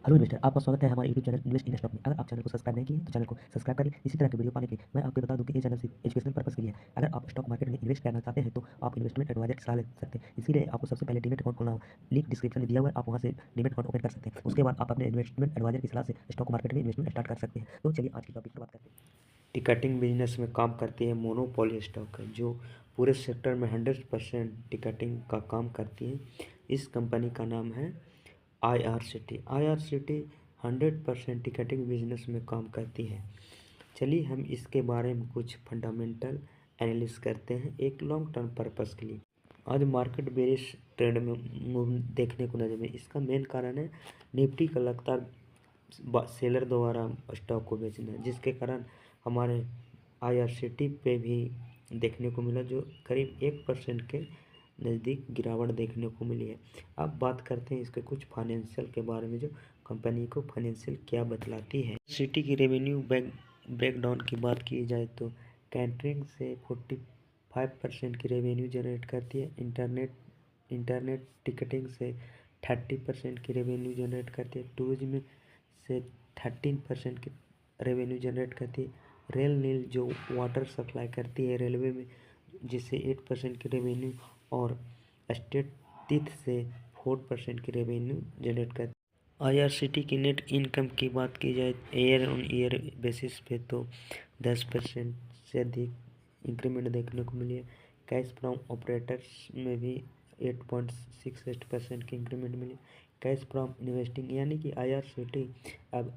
Hello investor, आपका स्वागत है हमारे YouTube channel invest in stock में। अगर आप चैनल को सब्सक्राइब नहीं किए तो चैनल को सब्सक्राइब करें। इसी तरह के वीडियो पाने के लिए मैं आपको बता दूं कि ये चैनल सिर्फ एजुकेशनल पर्पस के लिए है। अगर आप स्टॉक मार्केट में इन्वेस्ट करना चाहते हैं तो आप इन्वेस्टमेंट एडवाइजर की सलाह ले सकते हैं। इसीलिए आपको सबसे पहले डीमैट अकाउंट खोलना होगा। लिंक डिस्क्रिप्शन में दिया हुआ है, आप वहां से डीमैट अकाउंट ओपन कर सकते हैं। उसके बाद आप अपने इन्वेस्टमेंट एडवाइजर की सलाह से स्टॉक मार्केट में इन्वेस्टमेंट स्टार्ट कर सकते हैं। तो चलिए आज की टॉपिक पर बात करते हैं। टिकटिंग बिजनेस में काम करती है मोनोपोली स्टॉक है जो पूरे सेक्टर में 100% टिकटिंग का काम करती है। इस कंपनी का नाम है IRCT। IRCT 100% टिकटिंग बिजनेस में काम करती है। चलिए हम इसके बारे में कुछ फंडामेंटल एनालिसिस करते हैं एक लॉन्ग टर्म पर्पस के लिए। आज मार्केट बेरिश ट्रेंड में मूव देखने को नजर में इसका मेन कारण है निफ्टी का लगातार सेलर द्वारा स्टॉक को बेचना है, जिसके कारण हमारे IRCT पे भी देखने को मिला जो करीब 1% के नज़दीक गिरावट देखने को मिली है। अब बात करते हैं इसके कुछ फाइनेंशियल के बारे में, जो कंपनी को फाइनेंशियल क्या बतलाती है। सिटी की रेवेन्यू ब्रेकडाउन की बात की जाए तो कैटरिंग से 45% की रेवेन्यू जनरेट करती है। इंटरनेट टिकटिंग से 30% की रेवेन्यू जनरेट करती है। टूरिज्म से 13% की रेवेन्यू जनरेट करती है। रेल नील जो वाटर सप्लाई करती है रेलवे में, जिससे 8% की रेवेन्यू, और स्टेट तीर्थ से 4% की रेवेन्यू जनरेट करती है। IRCT की नेट इनकम की बात की जाए ईयर ऑन ईयर बेसिस पे तो 10% से अधिक इंक्रीमेंट देखने को मिली है। कैश फ्रॉम ऑपरेटर्स में भी 8.68% की इंक्रीमेंट मिली। कैश फ्रॉम इन्वेस्टिंग यानी कि IRCT अब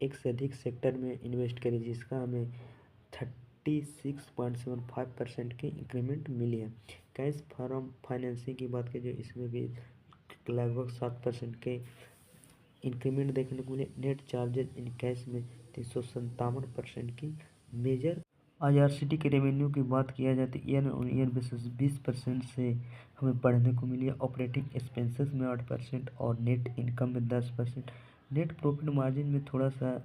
एक से अधिक सेक्टर में इन्वेस्ट करी, जिसका हमें 36.75% की इंक्रीमेंट मिली है। कैश फ्रॉम फाइनेंसिंग की बात की जाए इसमें भी लगभग 7% के इंक्रीमेंट देखने को मिले। नेट चार्जेज इन कैश में 357% की मेजर। IRCT के रेवेन्यू की बात किया जाए तो ईयर ऑन ईयर बेसिस 20% से हमें बढ़ने को मिली है। ऑपरेटिंग एक्सपेंसेस में 8% और नेट इनकम में 10%। नेट प्रॉफिट मार्जिन में थोड़ा सा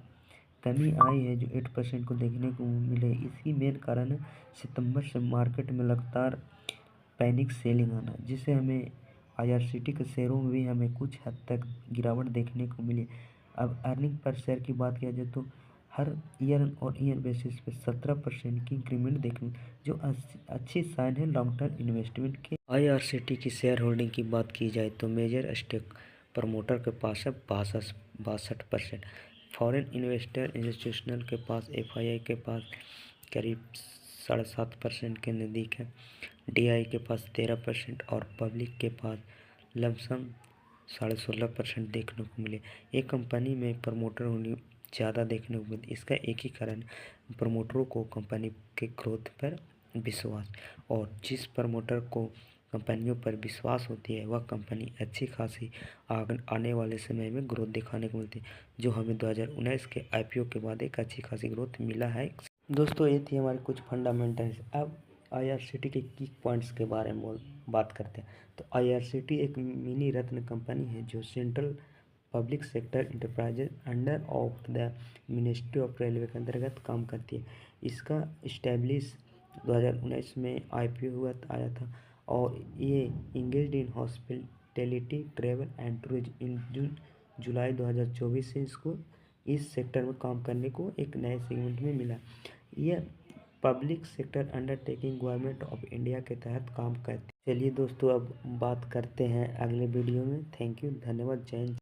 कमी आई है जो 8% को देखने को मिले। इसकी मेन कारण है सितंबर से मार्केट में लगातार पैनिक सेलिंग आना, जिससे हमें IRCT के शेयरों में भी हमें कुछ हद तक गिरावट देखने को मिली। अब अर्निंग पर शेयर की बात किया जाए तो हर ईयर और ईयर बेसिस पे 17% की इंक्रीमेंट देखने, जो अच्छी साइन है लॉन्ग टर्म इन्वेस्टमेंट के। IRCT की शेयर होल्डिंग की बात की जाए तो मेजर स्टेक प्रमोटर के पास है 62%। फॉरेन इन्वेस्टर इंस्टीट्यूशनल के पास FII के पास करीब 7.5% के नज़दीक है। DI के पास 13% और पब्लिक के पास लमसम 16.5% देखने को मिले। एक कंपनी में प्रमोटर होने ज़्यादा देखने को मिले, इसका एक ही कारण प्रमोटरों को कंपनी के ग्रोथ पर विश्वास, और जिस प्रमोटर को कंपनियों पर विश्वास होती है वह कंपनी अच्छी खासी आने वाले समय में ग्रोथ दिखाने को मिलती है, जो हमें 2019 के IPO के बाद एक अच्छी खासी ग्रोथ मिला है। दोस्तों ये थी हमारी कुछ फंडामेंटल्स। अब IRCT के की पॉइंट्स के बारे में बात करते हैं। तो IRCT एक मिनी रत्न कंपनी है जो central public sector enterprises under of the ministry of railway के अंतर्गत काम करती है। इसका इस्टेब्लिश 2019 में IPO आया था, और ये engage in hospitality travel and tourism in July 2024 से इसको इस सेक्टर में काम करने को एक नए सेगमेंट में मिला। यह public sector undertaking government of India के तहत काम करती है। चलिए दोस्तों अब बात करते हैं अगले वीडियो में। थैंक यू, धन्यवाद, जय हिंद।